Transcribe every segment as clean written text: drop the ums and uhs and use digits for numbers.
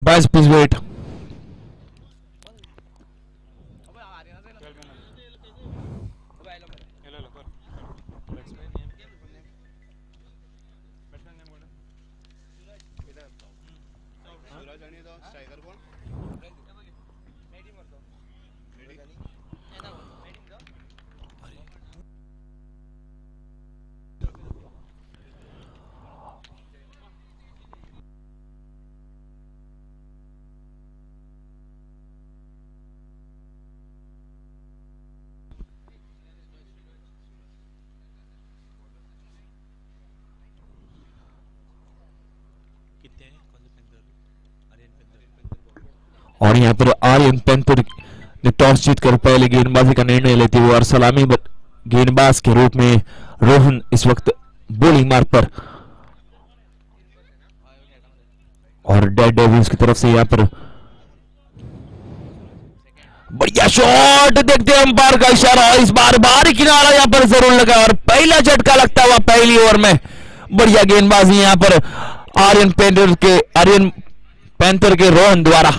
Guys, please wait. और यहाँ पर आर्यन पैंथर ने टॉस जीतकर पहले गेंदबाजी का निर्णय लेते हुए और सलामी गेंदबाज के रूप में रोहन इस वक्त बॉलिंग मार्ग पर और डेड डेविल्स की तरफ से यहाँ पर बढ़िया शॉट देखते हैं अंपायर का इशारा। इस बार बाहरी किनारा यहाँ पर जरूर लगा और पहला झटका लगता हुआ पहली ओवर में। बढ़िया गेंदबाजी यहाँ पर आर्यन पैंथर के रोहन द्वारा।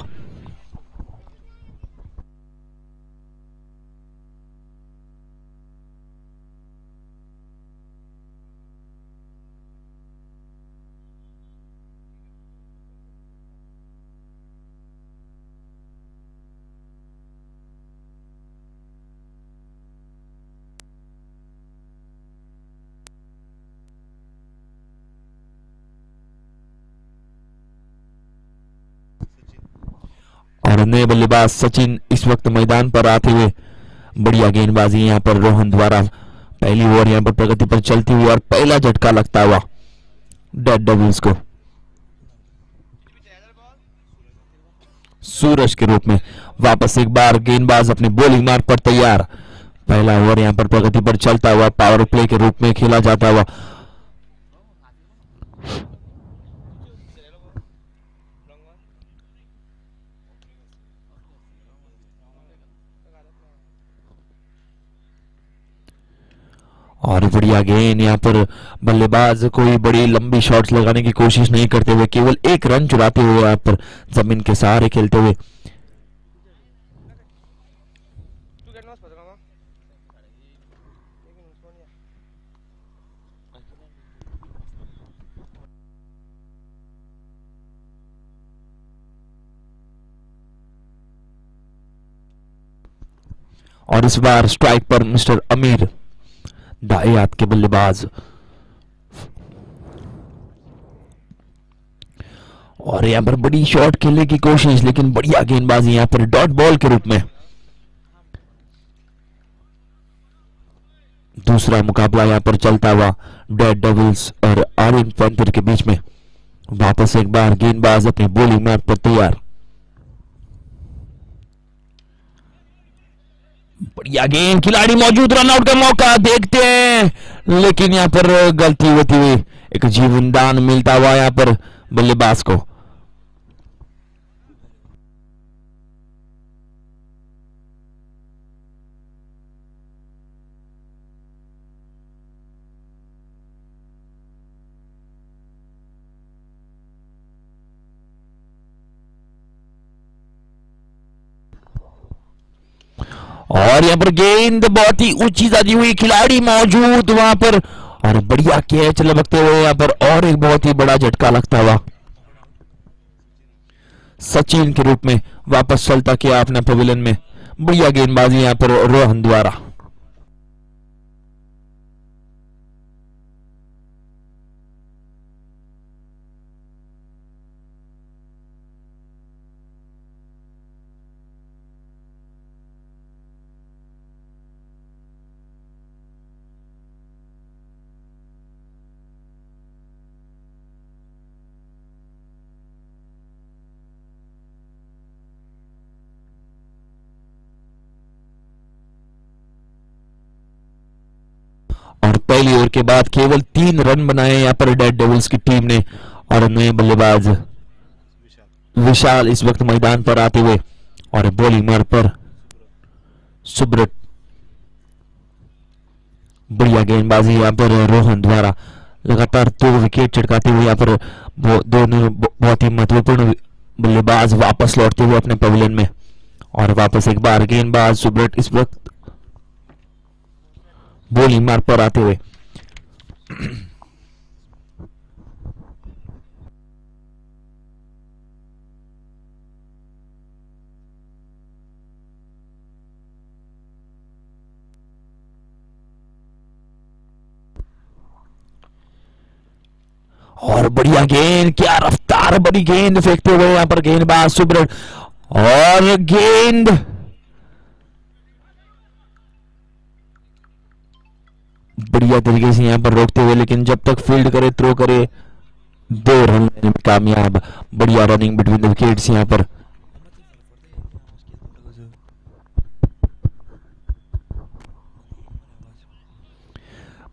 और नए बल्लेबाज सचिन इस वक्त मैदान पर आते हुए बढ़िया गेंदबाजी यहां पर रोहन द्वारा। पहली ओवर यहां पर प्रगति पर चलती हुई और पहला झटका लगता हुआ डेड डेविल्स को सूरज के रूप में। वापस एक बार गेंदबाज अपने बॉलिंग मार्ग पर तैयार। पहला ओवर यहां पर प्रगति पर चलता हुआ पावर प्ले के रूप में खेला जाता हुआ। और बढ़िया गेंद यहाँ पर बल्लेबाज कोई बड़ी लंबी शॉट्स लगाने की कोशिश नहीं करते हुए केवल एक रन चुराते हुए यहाँ पर जमीन के सहारे खेलते हुए। और इस बार स्ट्राइक पर मिस्टर अमीर दाएं हाथ के बल्लेबाज। और यहां पर बड़ी शॉट खेलने की कोशिश लेकिन बढ़िया गेंदबाजी यहां पर डॉट बॉल के रूप में। दूसरा मुकाबला यहां पर चलता हुआ डेड डेविल्स और आर्यन पैंथर के बीच में। वापस एक बार गेंदबाज अपने बॉलिंग मार्ग पर तैयार। बढ़िया गेंद, खिलाड़ी मौजूद, रनआउट का मौका देखते हैं लेकिन यहां पर गलती होती हुई एक जीवन दान मिलता हुआ यहां पर बल्लेबाज को। और यहां पर गेंद बहुत ही ऊंची जाती हुई, खिलाड़ी मौजूद वहां पर और बढ़िया कैच लपकते हुए यहां पर और एक बहुत ही बड़ा झटका लगता हुआ सचिन के रूप में वापस चलता किया अपने पवेलियन में। बढ़िया गेंदबाजी यहां पर रोहन द्वारा। और पहली ओवर के बाद केवल 3 रन बनाए यहां पर डेड डेविल्स की टीम ने। और नए बल्लेबाज विशाल इस वक्त मैदान पर आते हुए और बॉलिंग मार्ग पर सुब्रत। बढ़िया गेंदबाजी यहां पर रोहन द्वारा लगातार 2 विकेट चटकाते हुए यहां पर दोनों बहुत ही महत्वपूर्ण बल्लेबाज वापस लौटते हुए अपने पवेलियन में और वापस एक बार गेंदबाज सुब्रत इस वक्त बॉलिंग मार्ग पर आते हुए और बढ़िया गेंद, क्या रफ्तार भरी गेंद फेंकते हुए यहां पर गेंदबाज सुब्रत और गेंद बढ़िया तरीके से यहां पर रोकते हुए, लेकिन जब तक फील्ड करे थ्रो करे 2 रन लेने में कामयाब। बढ़िया रनिंग बिटवीन द विकेट्स यहां पर।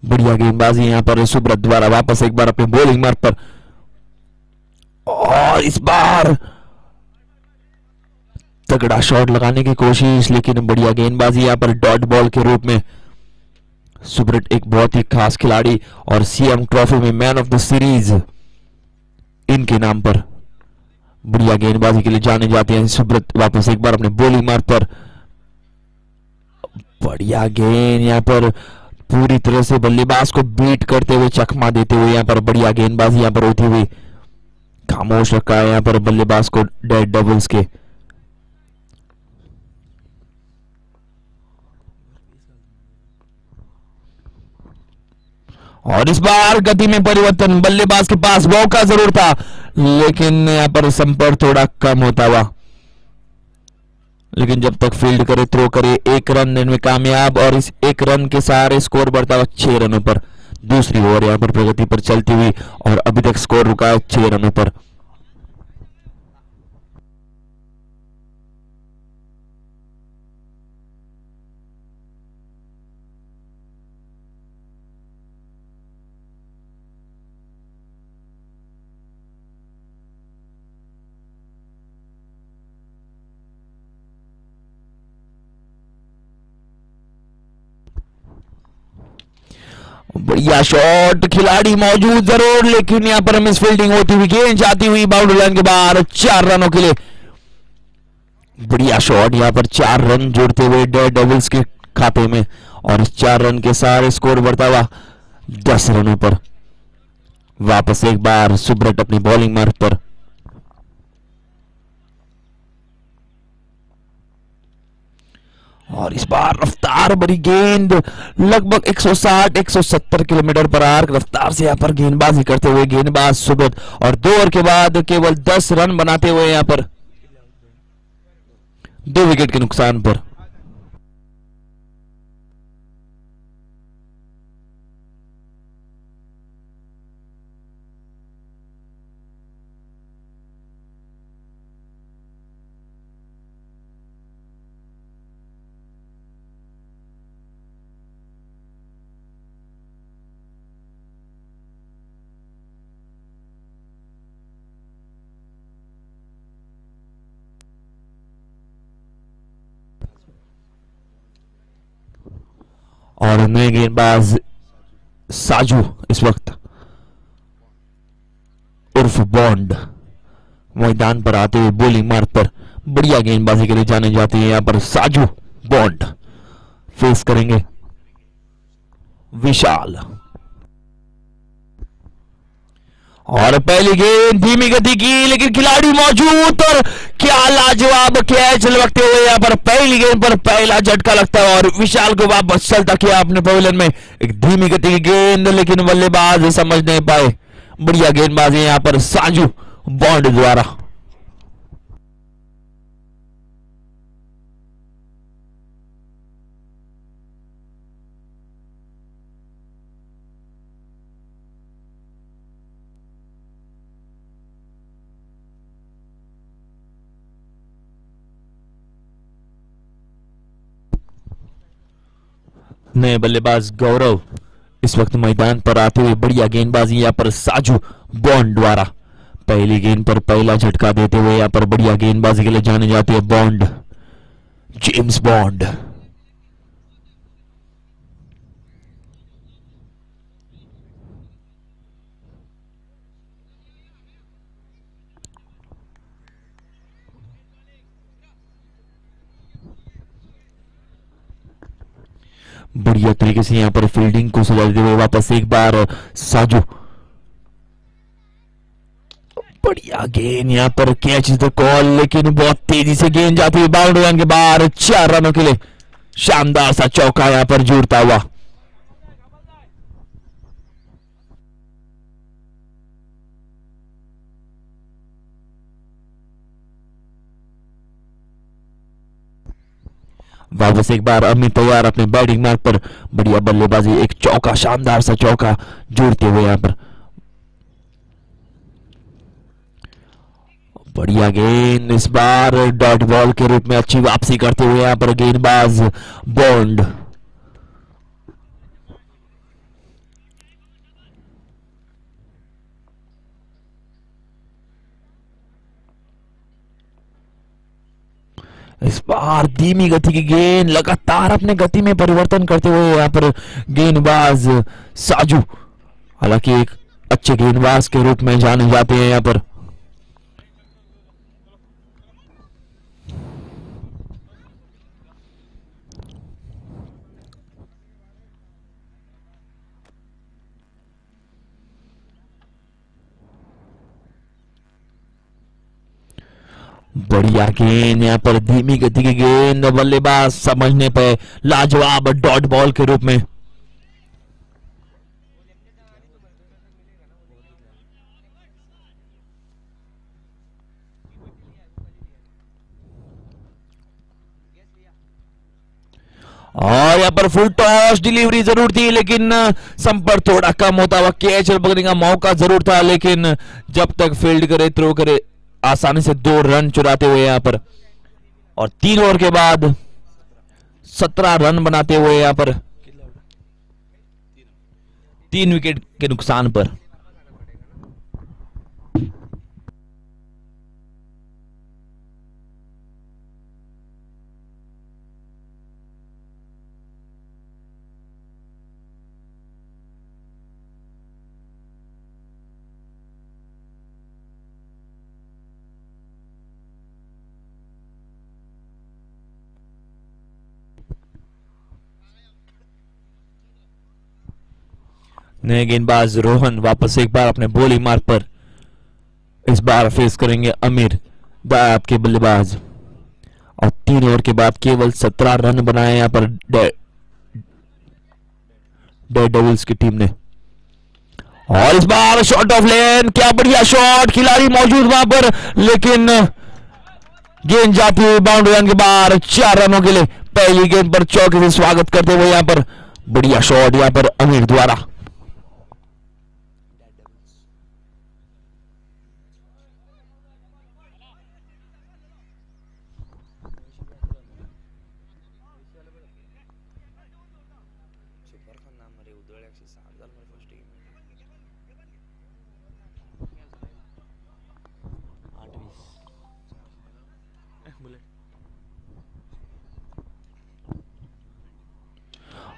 बढ़िया गेंदबाजी यहां पर सुब्रत द्वारा वापस एक बार अपने बॉलिंग मार्ग पर और इस बार तगड़ा शॉट लगाने की कोशिश, लेकिन बढ़िया गेंदबाजी यहां पर डॉट बॉल के रूप में। सुब्रत एक बहुत ही खास खिलाड़ी और सीएम ट्रॉफी में मैन ऑफ द सीरीज इनके नाम पर बढ़िया गेंदबाजी के लिए जाने जाते हैं सुब्रत। वापस एक बार अपने बॉलिंग मार्ग पर बढ़िया गेंद यहां पर पूरी तरह से बल्लेबाज को बीट करते हुए, चकमा देते हुए यहां पर बढ़िया गेंदबाजी यहां पर होती हुई। खामोश रखा है यहां पर बल्लेबाज को डेड डेविल्स के। और इस बार गति में परिवर्तन, बल्लेबाज के पास मौका जरूर था लेकिन यहां पर संपर्क थोड़ा कम होता हुआ। लेकिन जब तक फील्ड करे थ्रो करे 1 रन लेने में कामयाब और इस 1 रन के सहारे स्कोर बढ़ता हुआ 6 रनों पर। दूसरी ओवर यहां पर प्रगति पर चलती हुई और अभी तक स्कोर रुका है 6 रनों पर। बढ़िया शॉट, खिलाड़ी मौजूद जरूर लेकिन यहां पर मिस फील्डिंग होती हुई, गेंद जाती हुई बाउंड्री लाइन के बाहर 4 रनों के लिए। बढ़िया शॉट, यहां पर 4 रन जोड़ते हुए डेयर डेविल्स के खाते में और इस 4 रन के सारे स्कोर बढ़ता हुआ 10 रनों पर। वापस एक बार सुब्रत अपनी बॉलिंग मार्ग पर और इस बार रफ्तार भरी गेंद लगभग 160-170 किलोमीटर पर आर रफ्तार से यहां पर गेंदबाजी करते हुए गेंदबाज सुब्रत और 2 ओवर के बाद केवल 10 रन बनाते हुए यहां पर 2 विकेट के नुकसान पर। और नए गेंदबाज साजू इस वक्त उर्फ बॉन्ड मैदान पर आते हुए बॉलिंग मार्ग पर बढ़िया गेंदबाजी के लिए जाने जाते हैं। यहां पर साजू बॉन्ड फेस करेंगे विशाल। और पहली गेंद धीमी गति की लेकिन खिलाड़ी मौजूद और क्या लाजवाब कैच लगते हुए यहां पर पहली गेंद पर पहला झटका लगता है और विशाल को वापस चलता किया अपने पवेलियन में। एक धीमी गति की गेंद लेकिन बल्लेबाज समझ नहीं पाए। बढ़िया गेंदबाजी यहां पर साजू बॉन्ड द्वारा। नए बल्लेबाज गौरव इस वक्त मैदान पर आते हुए बढ़िया गेंदबाजी यहां पर साजू बॉन्ड द्वारा पहली गेंद पर पहला झटका देते हुए यहां पर बढ़िया गेंदबाजी के लिए जाने जाते हैं बॉन्ड, जेम्स बॉन्ड। बढ़िया तरीके से यहाँ पर फील्डिंग को सजा देते हुए वापस एक बार साजू। बढ़िया गेंद यहाँ पर, कैच इज द कॉल, लेकिन बहुत तेजी से गेंद जाती हुई बाउंड्री लाइन के बाहर 4 रनों के लिए शानदार सा चौका यहाँ पर जुड़ता हुआ। वापस एक बार अमित तैयार अपने बैटिंग मार्ग पर, बढ़िया बल्लेबाजी, एक चौका, शानदार सा चौका जोड़ते हुए यहाँ पर। बढ़िया गेंद, इस बार डॉट बॉल के रूप में अच्छी वापसी करते हुए यहाँ पर गेंदबाज बॉन्ड। इस बार धीमी गति की गेंद, लगातार अपने गति में परिवर्तन करते हुए यहाँ पर गेंदबाज साजू, हालांकि एक अच्छे गेंदबाज के रूप में जाने जाते हैं यहाँ पर। बढ़िया गेंद यहाँ पर, धीमी गति की गेंद, बल्लेबाज समझने पे लाजवाब डॉट बॉल के रूप में। और यहाँ पर फुल टॉस डिलीवरी जरूर थी, लेकिन संपर्क थोड़ा कम होता हुआ, कैच पकड़ने का मौका जरूर था, लेकिन जब तक फील्ड करे, थ्रो करे, आसानी से 2 रन चुराते हुए यहाँ पर, और 3 ओवर के बाद 17 रन बनाते हुए यहाँ पर 3 विकेट के नुकसान पर। नए गेंदबाज रोहन वापस एक बार अपने बॉलिंग मार्ग पर, इस बार फेस करेंगे अमीर दायाब के बल्लेबाज, और 3 ओवर के बाद केवल 17 रन बनाए यहाँ पर डेड डेविल्स की टीम ने। और इस बार शॉट ऑफ लेन, क्या बढ़िया शॉट, खिलाड़ी मौजूद वहां पर, लेकिन गेंद जाती हुई बाउंड्री लाइन के बाहर 4 रनों के लिए। पहली गेंद पर चौके से स्वागत करते हुए यहाँ पर बढ़िया शॉट यहाँ पर अमीर द्वारा।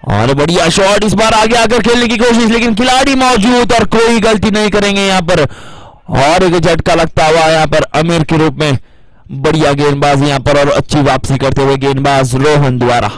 और बढ़िया शॉट, इस बार आगे आकर खेलने की कोशिश, लेकिन खिलाड़ी मौजूद और कोई गलती नहीं करेंगे यहाँ पर, और एक झटका लगता हुआ यहाँ पर अमीर के रूप में। बढ़िया गेंदबाज यहाँ पर और अच्छी वापसी करते हुए गेंदबाज रोहन द्वारा।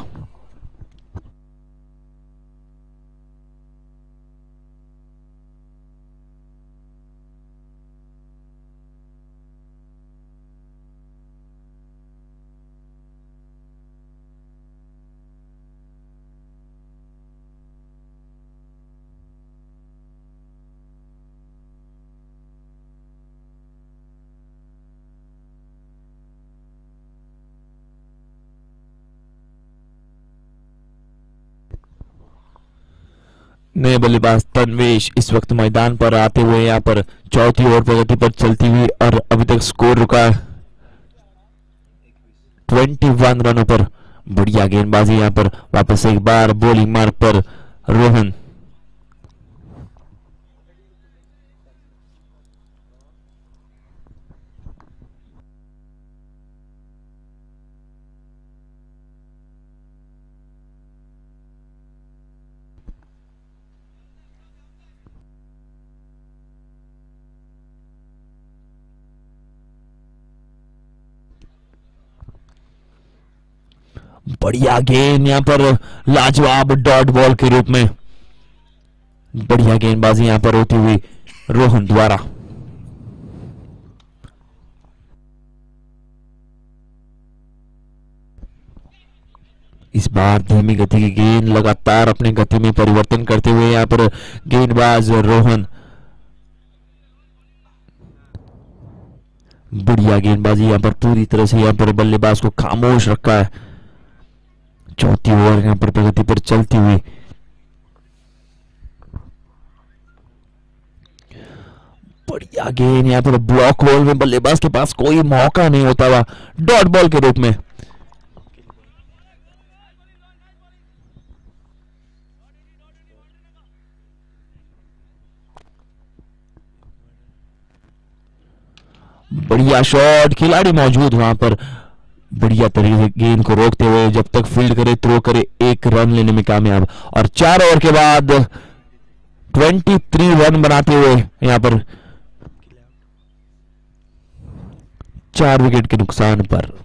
नए बल्लेबाज तन्वेश इस वक्त मैदान पर आते हुए यहाँ पर चौथी ओवर प्रगति पर चलती हुई, और अभी तक स्कोर रुका 21 रनों पर। बढ़िया गेंदबाजी यहाँ पर, वापस एक बार बॉलिंग मार्ग पर रोहन। बढ़िया गेंद यहाँ पर, लाजवाब डॉट बॉल के रूप में। बढ़िया गेंदबाजी यहाँ पर होती हुई रोहन द्वारा। इस बार धीमी गति की गेंद, लगातार अपनी गति में परिवर्तन करते हुए यहाँ पर गेंदबाज रोहन। बढ़िया गेंदबाजी यहाँ पर, पूरी तरह से यहाँ पर बल्लेबाज को खामोश रखा है। चौथी ओवर यहाँ पर प्रगति पर चलती हुई। बढ़िया गेंद यहाँ पर, ब्लॉक होल में बल्लेबाज के पास कोई मौका नहीं होता हुआ, डॉट बॉल के रूप में। बढ़िया शॉट, खिलाड़ी मौजूद वहां पर, बढ़िया तरीके से गेंद को रोकते हुए जब तक फील्ड करे, थ्रो करे, एक रन लेने में कामयाब। और 4 ओवर के बाद 23 रन बनाते हुए यहां पर 4 विकेट के नुकसान पर।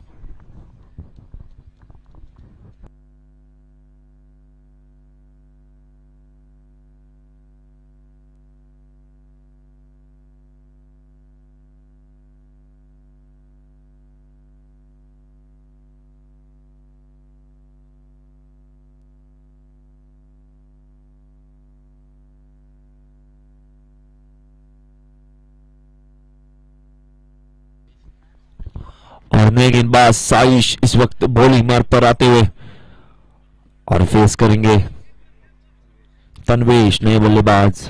और नए गेंदबाज साइश इस वक्त बॉलिंग मार्ग पर आते हुए और फेस करेंगे तन्वेश, नए बल्लेबाज।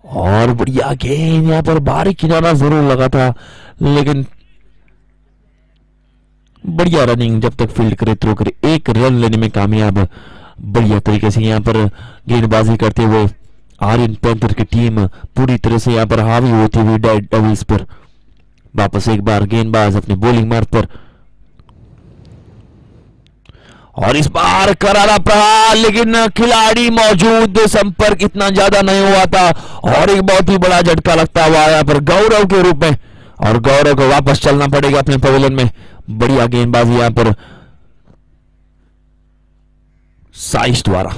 और बढ़िया गेंद यहाँ पर, बाहरी किनारा जरूर लगा था लेकिन बढ़िया रनिंग, जब तक फील्ड करे, थ्रो करे, एक रन लेने में कामयाब। बढ़िया तरीके से यहाँ पर गेंदबाजी करते हुए आर्यन पैंथर की टीम पूरी तरह से यहाँ पर हावी होती हुई डेड डेविल्स पर। वापस एक बार गेंदबाज अपने बॉलिंग मार्ग पर, और इस बार करारा प्रहार, लेकिन खिलाड़ी मौजूद, संपर्क इतना ज्यादा नहीं हुआ था। और एक बहुत ही बड़ा झटका लगता हुआ यहाँ पर गौरव के रूप में, और गौरव को वापस चलना पड़ेगा अपने पवेलियन में। बढ़िया गेंदबाजी यहाँ पर साइश द्वारा।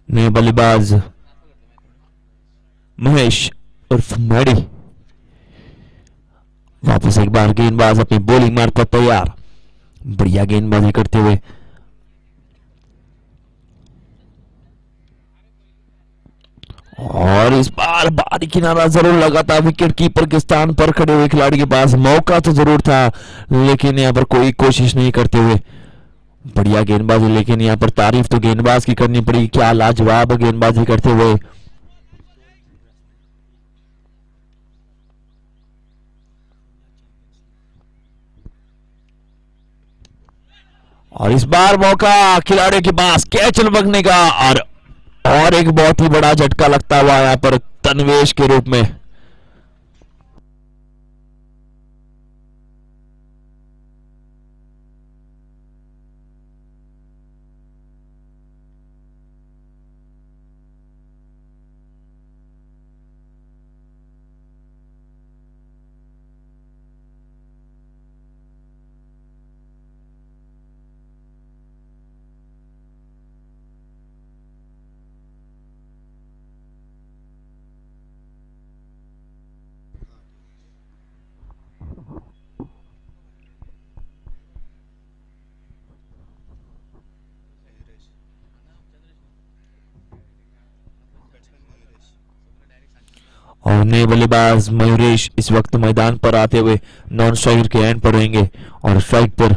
नए बल्लेबाज महेश उर्फ मैडी, वापस एक बार गेंदबाज अपनी बॉलिंग मार्ग पर तैयार। बढ़िया गेंदबाजी करते हुए, और इस बार बाहरी किनारा जरूर लगा था। विकेट कीपर के स्थान पर खड़े हुए खिलाड़ी के पास मौका तो जरूर था लेकिन यहां पर कोई कोशिश नहीं करते हुए। बढ़िया गेंदबाजी, लेकिन यहाँ पर तारीफ तो गेंदबाज की करनी पड़ी, क्या लाजवाब गेंदबाजी करते हुए। और इस बार मौका खिलाड़ियों के पास कैच लपकने का, और एक बहुत ही बड़ा झटका लगता हुआ यहाँ पर तन्वेश के रूप में। और नए बल्लेबाज मयूरेश इस वक्त मैदान पर आते हुए नॉन स्ट्राइकर के एंड पर रहेंगे, और स्ट्राइक पर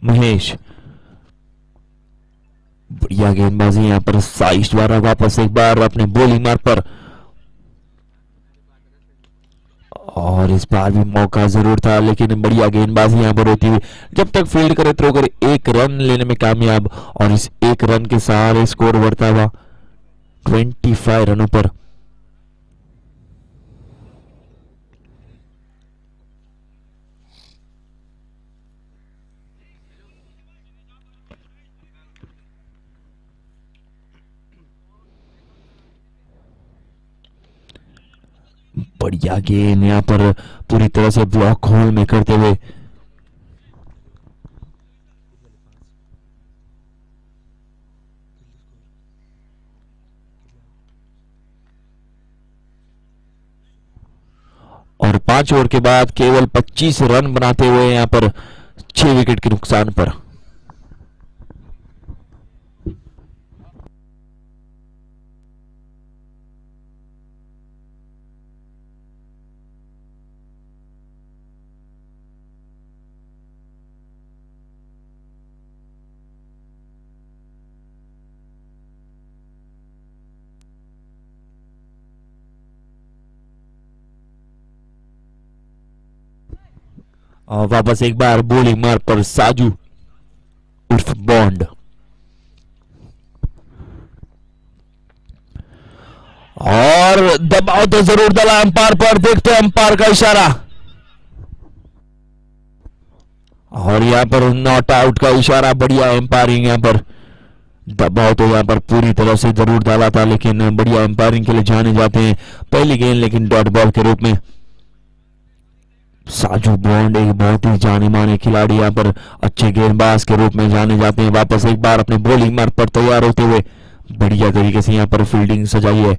महेश। बढ़िया गेंदबाजी यहाँ पर साइश द्वारा वापस एक बार अपने बॉलिंग मार्ग पर, और इस बार भी मौका जरूर था लेकिन बढ़िया गेंदबाजी यहाँ पर होती हुई जब तक फील्ड करे थ्रो करे एक रन लेने में कामयाब, और इस एक रन के सहारे स्कोर बढ़ता हुआ 25 रनों पर। बढ़िया गेंद यहाँ पर पूरी तरह से ब्लॉक होल में करते हुए, और 5 ओवर के बाद केवल 25 रन बनाते हुए यहाँ पर 6 विकेट के नुकसान पर। और वापस एक बार बॉलिंग मार्ग पर साजू उर्फ बॉन्ड, और दबाव तो जरूर डाला अंपायर पर, देखते हैं अंपायर का इशारा, और यहाँ पर नॉट आउट का इशारा। बढ़िया एम्पायरिंग, यहाँ पर दबाव तो यहाँ पर पूरी तरह से जरूर डाला था लेकिन बढ़िया एम्पायरिंग के लिए जाने जाते हैं पहली गेंद लेकिन डॉट बॉल के रूप में। साजू बॉन्ड एक बहुत ही जाने माने खिलाड़ी, यहाँ पर अच्छे गेंदबाज के रूप में जाने जाते हैं। वापस एक बार अपने बॉलिंग मार्ग पर तैयार होते हुए बढ़िया तरीके से यहाँ पर फील्डिंग सजाई है,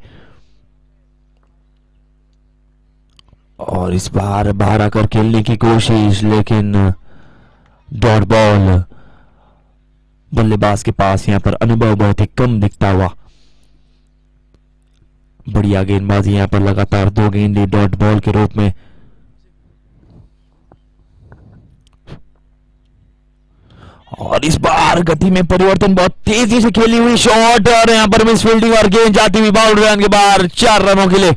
और इस बार बाहर आकर खेलने की कोशिश लेकिन डॉट बॉल। बल्लेबाज के पास यहाँ पर अनुभव बहुत ही कम दिखता हुआ। बढ़िया गेंदबाजी यहाँ पर लगातार 2 गेंदें डॉट बॉल के रूप में, और इस बार गति में परिवर्तन, बहुत तेजी से खेली हुई शॉट, और यहां पर मिस फील्डिंग और गेंद जाती हुई बाउंड्री लाइन के बाहर 4 रनों के लिए।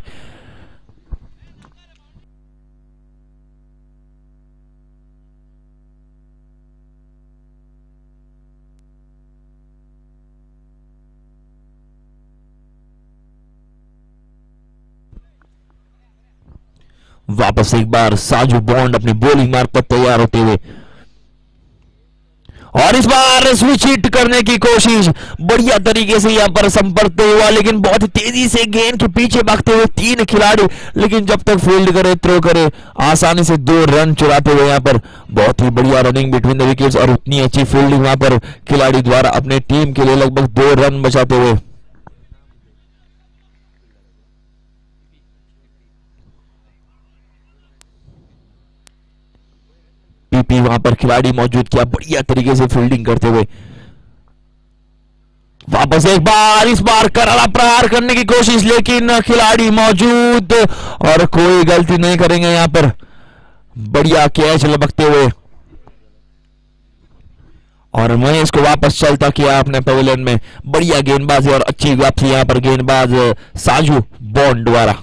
वापस एक बार साजू बॉन्ड अपने बॉलिंग मार्ग पर तैयार होते हुए, और इस बार स्विच हिट करने की कोशिश, बढ़िया तरीके से यहां पर संपर्क हुआ लेकिन बहुत तेजी से गेंद के पीछे भागते हुए 3 खिलाड़ी, लेकिन जब तक फील्ड करे थ्रो करे आसानी से 2 रन चुराते हुए यहां पर बहुत ही बढ़िया रनिंग बिटवीन द विकेट्स, और उतनी अच्छी फील्डिंग वहां पर खिलाड़ी द्वारा अपने टीम के लिए लगभग 2 रन बचाते हुए। पीपी वहां पर खिलाड़ी मौजूद किया बढ़िया तरीके से फील्डिंग करते हुए। वापस एक बार इस बार करारा प्रहार करने की कोशिश लेकिन खिलाड़ी मौजूद और कोई गलती नहीं करेंगे यहां पर। बढ़िया कैच लपकते हुए और महेश को वापस चलता किया अपने पवेलियन में। बढ़िया गेंदबाजी और अच्छी वापसी यहां पर गेंदबाज साजू बॉन्ड द्वारा।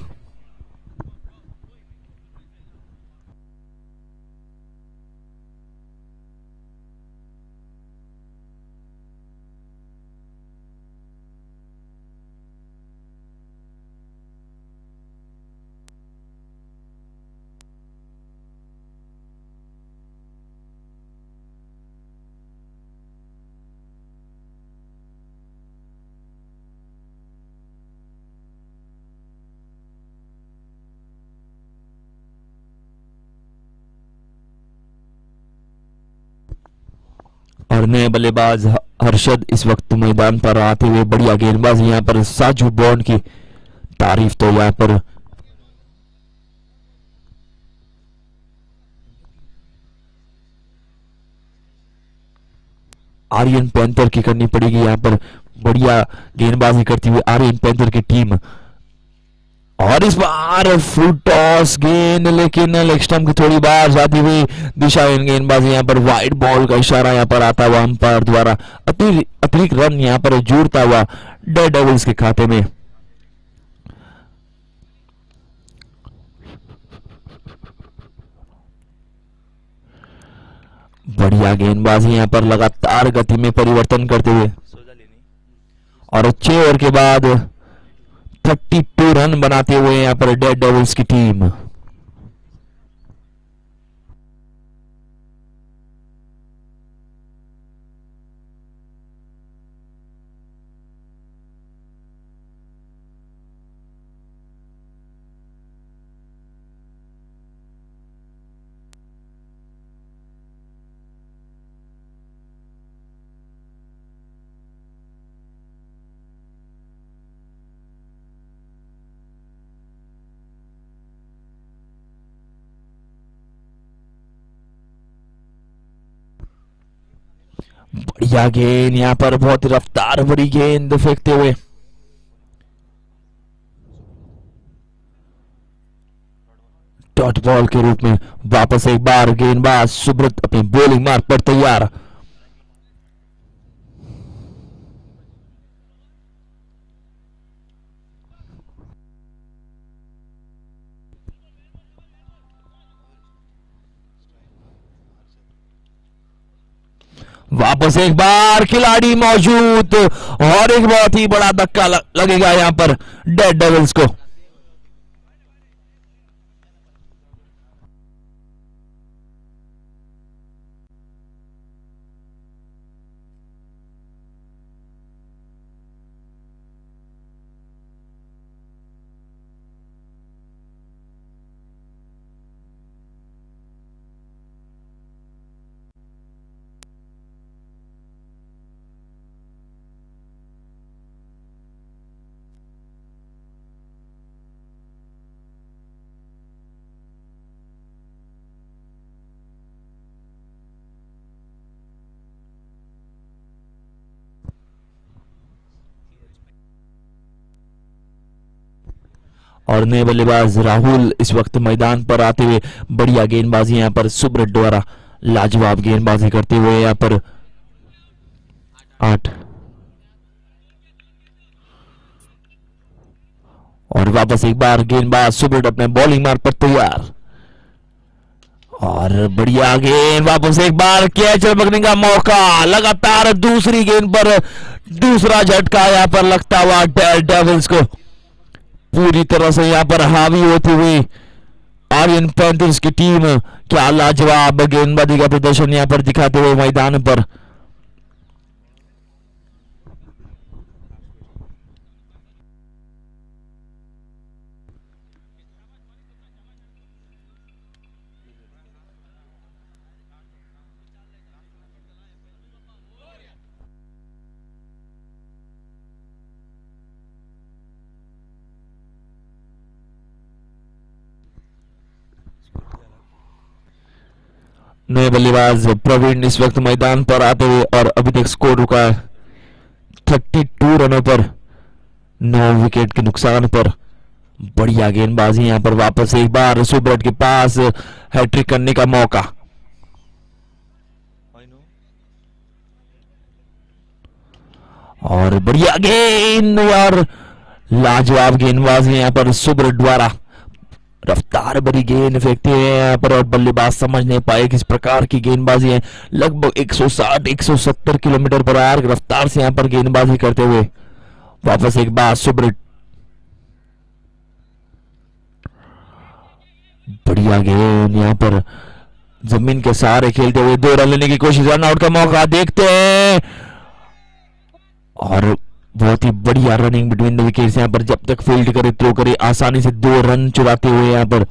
और नए बल्लेबाज हर्षद इस वक्त मैदान पर आते हुए बढ़िया गेंदबाज यहां पर साजू बॉन्ड की तारीफ तो यहां पर आर्यन पैंथर की करनी पड़ेगी। यहां पर बढ़िया गेंदबाजी करती हुई आर्यन पैंथर की टीम और इस बार फुल टॉस गेंद, लेकिन लेग स्टंप की थोड़ी बाहर जाती हुई दिशा गेंदबाजी यहाँ पर वाइड बॉल का इशारा यहाँ पर आता हुआ अंपायर द्वारा अतिरिक्त रन यहाँ पर जुड़ता हुआ डेड डेविल्स के खाते में। बढ़िया गेंदबाजी यहाँ पर लगातार गति में परिवर्तन करते हुए और 6 ओवर के बाद 32 रन बनाते हुए यहाँ पर डेड डेविल्स की टीम। बढ़िया गेंद यहाँ पर, बहुत रफ्तार भरी गेंद फेंकते हुए डॉट बॉल के रूप में वापस एक बार गेंदबाज सुब्रत अपनी बॉलिंग मार्ग पर तैयार। वापस एक बार खिलाड़ी मौजूद और एक बहुत ही बड़ा धक्का लगेगा यहां पर डेड डेविल्स को। और नए बल्लेबाज राहुल इस वक्त मैदान पर आते हुए बढ़िया गेंदबाजी यहां पर सुब्रत द्वारा लाजवाब गेंदबाजी करते हुए यहां पर 8 और वापस एक बार गेंदबाज सुब्रत अपने बॉलिंग मार्ग पर तैयार और बढ़िया गेंद, वापस एक बार कैच पकड़ने का मौका, लगातार दूसरी गेंद पर दूसरा झटका यहां पर लगता हुआ डेड डेविल्स को पूरी तरह से यहां पर हावी होती हुई आर्यन पैंथर्स की टीम क्या लाजवाब गेंदबाजी का प्रदर्शन यहां पर दिखाते हुए मैदान पर। नए बल्लेबाज प्रवीण इस वक्त मैदान पर आते हुए और अभी तक स्कोर रुका है 32 रनों पर 9 विकेट के नुकसान पर। बढ़िया गेंदबाजी यहां पर, वापस एक बार सुब्रत के पास हैट्रिक करने का मौका और बढ़िया गेंद और लाजवाब गेंदबाजी यहां पर सुब्रत द्वारा रफ्तार भरी गेंद फेंकते हैं यहाँ पर और बल्लेबाज समझ नहीं पाए किस प्रकार की गेंदबाजी है। लगभग 160-170 किलोमीटर पर आर रफ्तार से यहाँ पर गेंदबाजी करते हुए वापस एक बार सुब्रत, बढ़िया गेंद यहाँ पर जमीन के सहारे खेलते हुए 2 रन लेने की कोशिश, रन आउट का मौका देखते हैं और बहुत ही बढ़िया रनिंग बिटवीन द विकेट्स यहाँ पर, जब तक फील्ड करे थ्रो करे आसानी से 2 रन चुराते हुए यहाँ पर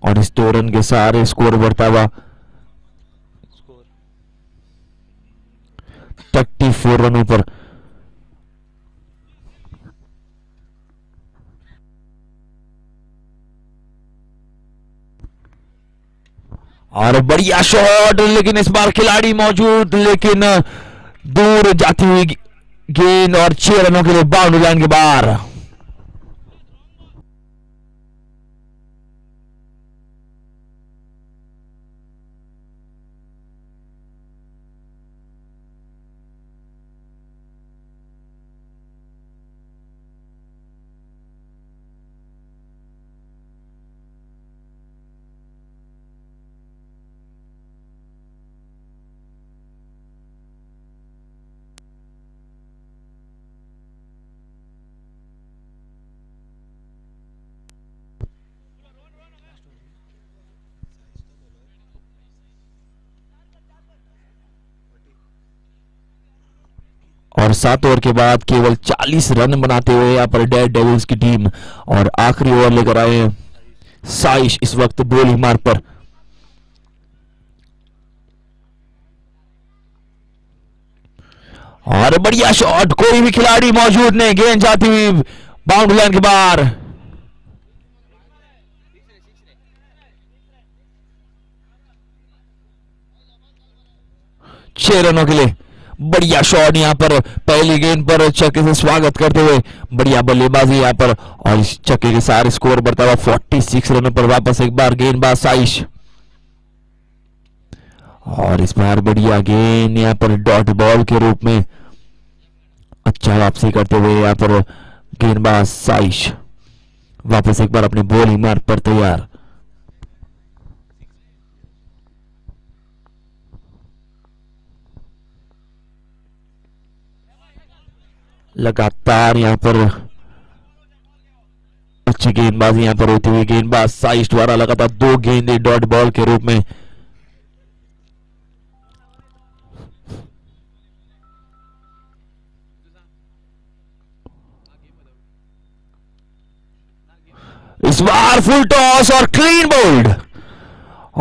और इस 2 रन के सहारे स्कोर बढ़ता हुआ 34 रनों पर। और बढ़िया शॉट, लेकिन इस बार खिलाड़ी मौजूद, लेकिन दूर जाती हुई गेंद और 6 रनों के लिए बाउंड्री लाइन के बाहर। और 7 ओवर के बाद केवल 40 रन बनाते हुए यहाँ पर डेड डेविल्स की टीम और आखिरी ओवर लेकर आए हैं साइश इस वक्त बॉलिंग मार्ग पर। और बढ़िया शॉट, कोई भी खिलाड़ी मौजूद नहीं, गेंद जाती हुई बाउंड्री लाइन के बाहर। 6 रनों के लिए बढ़िया शॉट यहां पर पहली गेंद पर छक्के से स्वागत करते हुए बढ़िया बल्लेबाजी यहां पर और इस छक्के के सारे स्कोर बढ़ता हुआ 46 रनों पर वापस एक बार गेंदबाज साइश और इस बार बढ़िया गेंद यहां पर डॉट बॉल के रूप में अच्छा वापसी करते हुए यहां पर गेंदबाज साइश वापस एक बार अपने बॉलिंग मार्ग पर तैयार। लगातार यहां पर अच्छी गेंदबाजी यहां पर होती हुई गेंदबाज साइश द्वारा लगातार 2 गेंदें डॉट बॉल के रूप में। इस बार फुल टॉस और क्लीन बोल्ड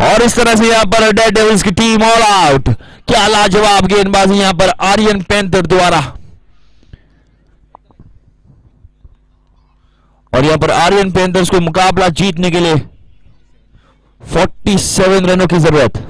और इस तरह से यहां पर डेड डेविल्स की टीम ऑल आउट। क्या लाजवाब गेंदबाजी यहां पर आर्यन पैंथर द्वारा और यहां पर आर्यन पैंथर्स को मुकाबला जीतने के लिए 47 रनों की जरूरत।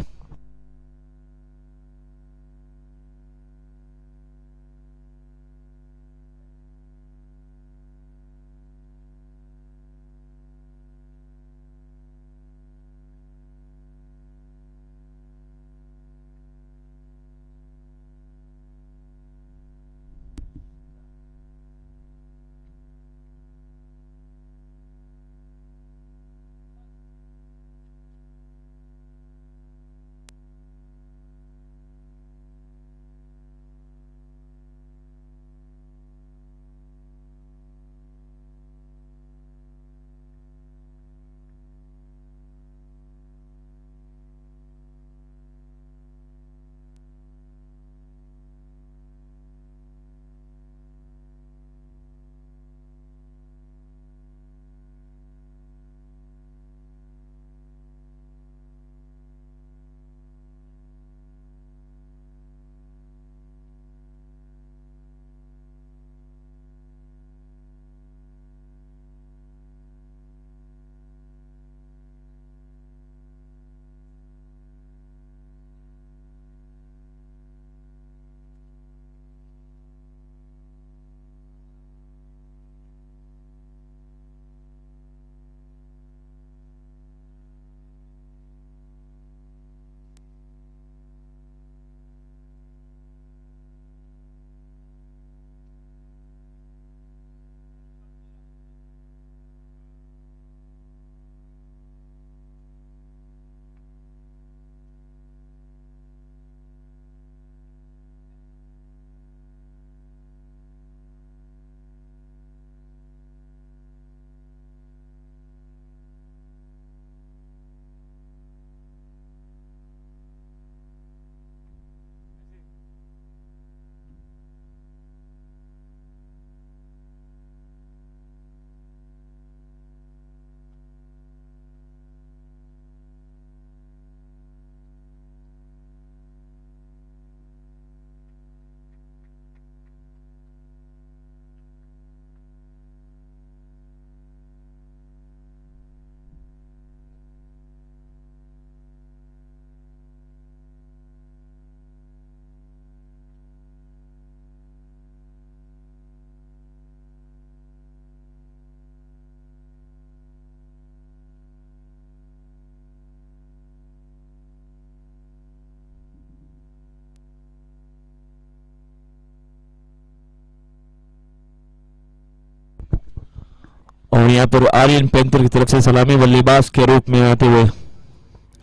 और यहां पर आर्यन पैंथर की तरफ से सलामी बल्लेबाज के रूप में आते हुए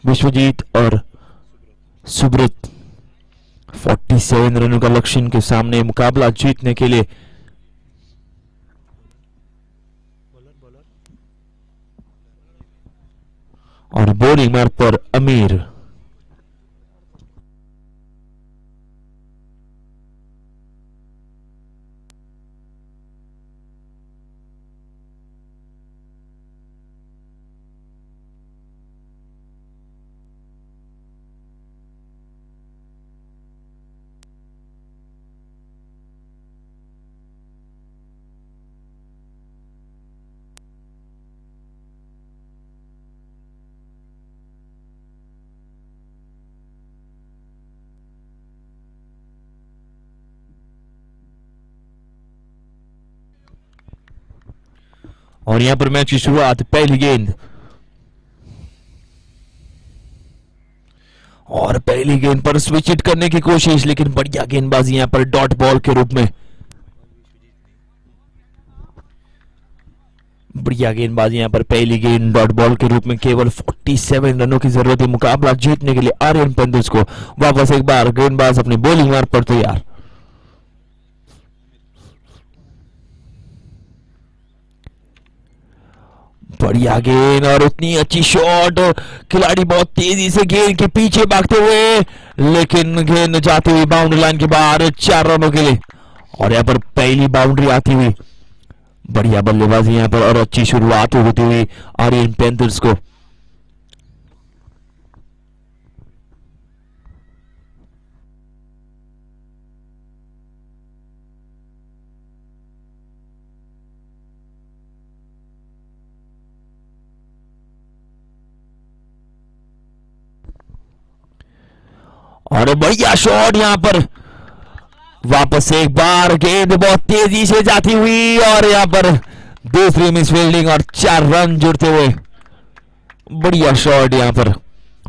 विश्वजीत और सुब्रत 47 रनों का लक्ष्य के सामने मुकाबला जीतने के लिए और बॉलिंग मार्ग पर अमीर। और यहां पर मैच की शुरुआत, पहली गेंद और पहली गेंद पर स्विच हिट करने की कोशिश, लेकिन बढ़िया गेंदबाजी यहां पर डॉट बॉल के रूप में। बढ़िया गेंदबाजी यहां पर पहली गेंद डॉट बॉल के रूप में। केवल 47 रनों की जरूरत है मुकाबला जीतने के लिए आर्यन पेंथर्स को। वापस एक बार गेंदबाज अपनी बॉलिंग मार्ग पर तैयार। बढ़िया गेंद और उतनी अच्छी शॉट। खिलाड़ी बहुत तेजी से गेंद के पीछे भागते हुए, लेकिन गेंद जाती हुई बाउंड्री लाइन के बाहर 4 रनों के लिए। और यहां पर पहली बाउंड्री आती हुई। बढ़िया बल्लेबाजी यहां पर और अच्छी शुरुआत होती हुई आर्यन पैंथर्स को। और बढ़िया शॉट यहां पर। वापस एक बार गेंद बहुत तेजी से जाती हुई और यहां पर दूसरी मिस फील्डिंग और 4 रन जुड़ते हुए। बढ़िया शॉट यहां पर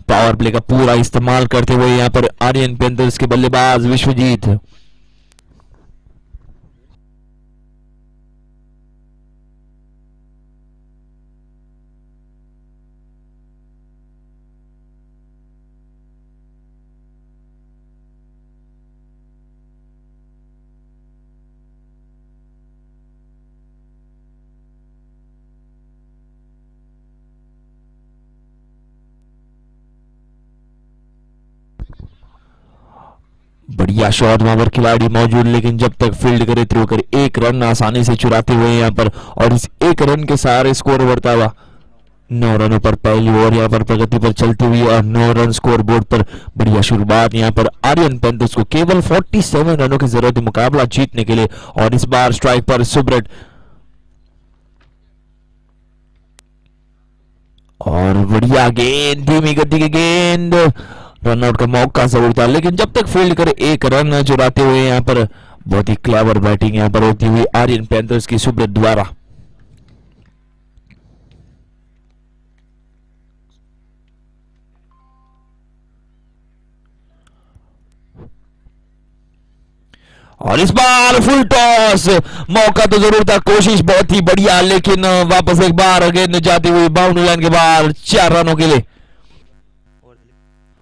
पावर प्ले का पूरा इस्तेमाल करते हुए यहां पर आर्यन पैंथर्स के बल्लेबाज विश्वजीत। बढ़िया शॉट, वहां पर खिलाड़ी मौजूद, लेकिन जब तक फील्ड करे थ्रो करे, एक रन आसानी से चुराते हुए यहां पर। और इस एक रन के सहारे स्कोर बढ़ता हुआ 9 रनों पर पहली ओवर यहां पर प्रगति पर चलती हुई और 9 रन स्कोर बोर्ड पर। बढ़िया शुरुआत यहां पर आर्यन पैंथर्स को। केवल 47 रनों की जरूरत है मुकाबला जीतने के लिए। और इस बार स्ट्राइक पर सुब्रत। और बढ़िया गेंद, धीमी गति की गेंद, रनआउट का मौका जरूर था, लेकिन जब तक फील्ड करे एक रन चुराते हुए यहां पर। बहुत ही क्लेवर बैटिंग यहां पर होती हुई आर्यन पैंथर्स की सुब्रत द्वारा। और इस बार फुल टॉस, मौका तो जरूर था, कोशिश बहुत ही बढ़िया, लेकिन वापस एक बार गेंद जाती हुई बाउंड्री लाइन के बाहर 4 रनों के लिए।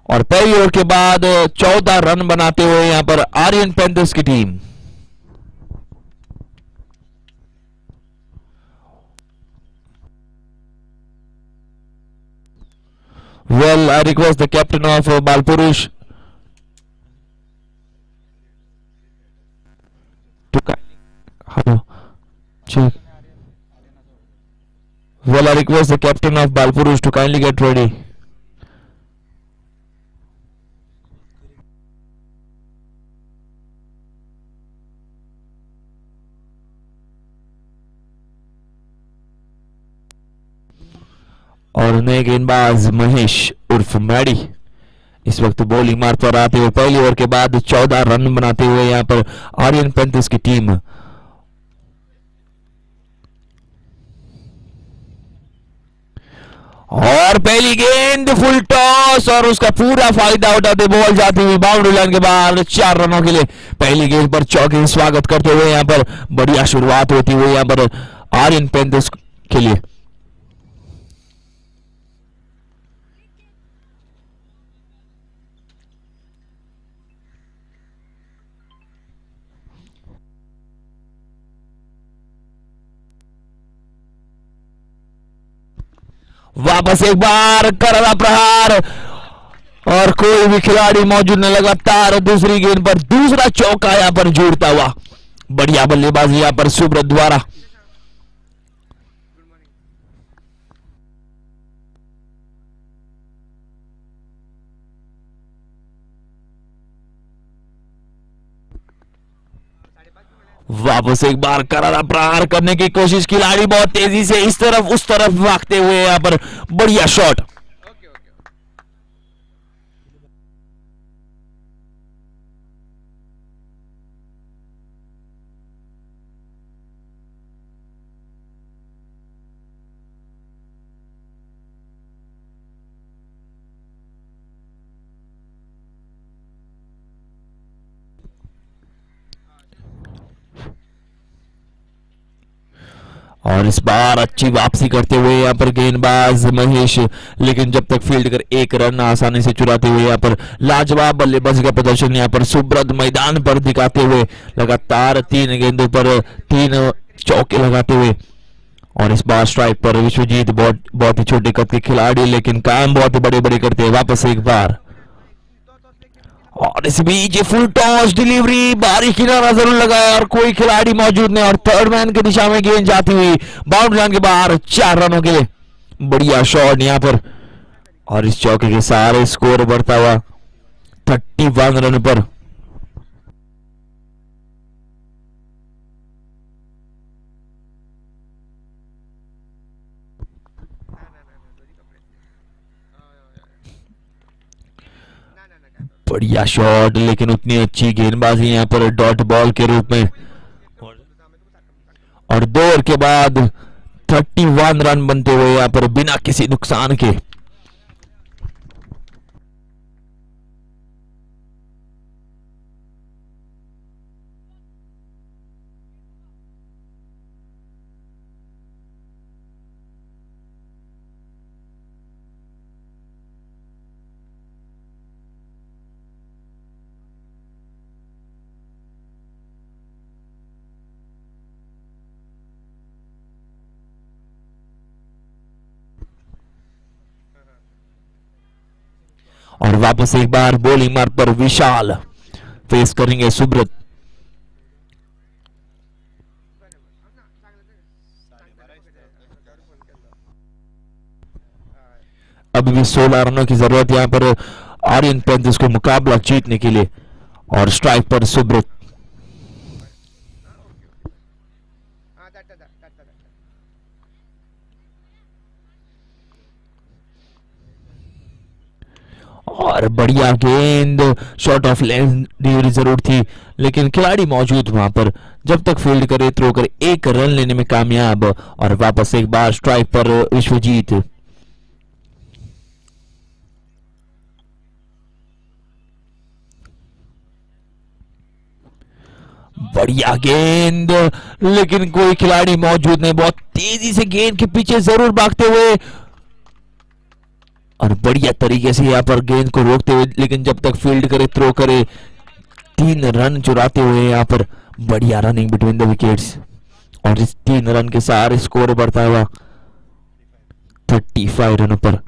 और पहली ओवर के बाद 14 रन बनाते हुए यहां पर आर्यन पैंथर्स की team. Well, I request the captain of Balpurush to hello, check. Well, I request the captain of Balpurush to kindly get ready. और नए गेंदबाज महेश उर्फ मैडी इस वक्त बॉलिंग मार्ग पर आते हुए पहली ओवर के बाद 14 रन बनाते हुए यहां पर आर्यन पैंथर्स की टीम। और पहली गेंद फुल टॉस और उसका पूरा फायदा उठाते बॉल जाती हुई बाउंड्री लाइन के बाहर 4 रनों के लिए। पहली गेंद पर चौके स्वागत करते हुए यहां पर बढ़िया शुरुआत होती हुई यहां पर आर्यन पैंथर्स के लिए। वापस एक बार करारा प्रहार और कोई भी खिलाड़ी मौजूद नहीं, लगातार दूसरी गेंद पर दूसरा चौका यहां पर जोड़ता हुआ। बढ़िया बल्लेबाजी यहां पर सुब्रत द्वारा। वापस एक बार करारा प्रहार करने की कोशिश, खिलाड़ी बहुत तेजी से इस तरफ उस तरफ भागते हुए यहां पर। बढ़िया शॉट। और इस बार अच्छी वापसी करते हुए यहाँ पर गेंदबाज महेश, लेकिन जब तक फील्ड कर एक रन आसानी से चुराते हुए यहाँ पर लाजवाब बल्लेबाजी का प्रदर्शन यहाँ पर सुब्रत मैदान पर दिखाते हुए लगातार 3 गेंदों पर 3 चौके लगाते हुए। और इस बार स्ट्राइक पर विश्वजीत, बहुत ही छोटे कद के खिलाड़ी लेकिन काम बहुत ही बड़े बड़े करते हैं। वापस एक बार और इस बीच फुल टॉस डिलीवरी, बारीक किनारा जरूर लगाया और कोई खिलाड़ी मौजूद नहीं और थर्ड मैन की दिशा में गेंद जाती हुई बाउंड्री लाइन के बाहर 4 रनों के लिए। बढ़िया शॉट यहां पर और इस चौके के सारे स्कोर बढ़ता हुआ 31 रन पर। बढ़िया शॉट लेकिन उतनी अच्छी गेंदबाजी यहां पर डॉट बॉल के रूप में। और 2 ओवर के बाद 31 रन बनते हुए यहां पर बिना किसी नुकसान के। और वापस एक बार बॉलिंग मार्ग पर विशाल फेस करेंगे सुब्रत। अभी भी 16 रनों की जरूरत यहां पर आर्यन पैंतीस को मुकाबला जीतने के लिए। और स्ट्राइक पर सुब्रत। और बढ़िया गेंद, शॉर्ट ऑफ लेंथ डिलीवरी जरूर थी लेकिन खिलाड़ी मौजूद वहां पर, जब तक फील्ड करे थ्रो कर 1 रन लेने में कामयाब। और वापस एक बार स्ट्राइक पर विश्वजीत। बढ़िया गेंद लेकिन कोई खिलाड़ी मौजूद नहीं, बहुत तेजी से गेंद के पीछे जरूर भागते हुए और बढ़िया तरीके से यहाँ पर गेंद को रोकते हुए, लेकिन जब तक फील्ड करे थ्रो करे 3 रन चुराते हुए यहाँ पर बढ़िया रनिंग बिटवीन द विकेट्स। और इस 3 रन के सारे स्कोर बढ़ता हुआ 35 रनों पर।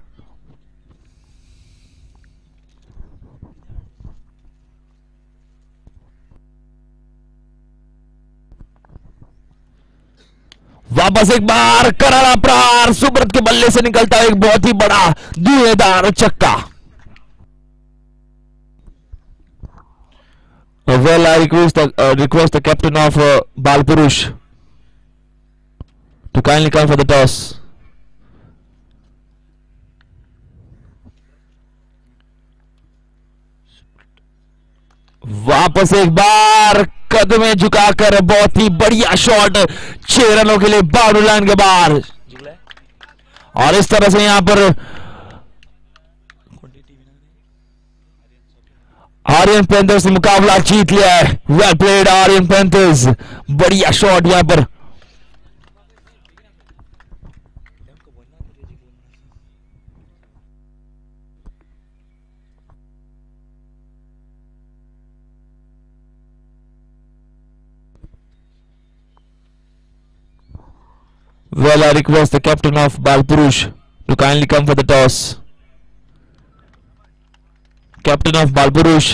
वापस एक बार करारा प्रहार, सुब्रत के बल्ले से निकलता है एक बहुत ही बड़ा धुएंधार छक्का। Well, I request the captain of Balpurush to kindly come for the toss. वापस एक बार कदमें झुकाकर बहुत ही बढ़िया शॉट, 6 रनों के लिए बाउंड्री लाइन के बाहर। और इस तरह से यहां पर आर्यन पैंथर्स ने मुकाबला जीत लिया है। वेल प्लेड आर्यन पैंथर्स, बढ़िया शॉट यहां पर। Well, I request the captain of Balpurush to kindly come for the toss. Captain of Balpurush.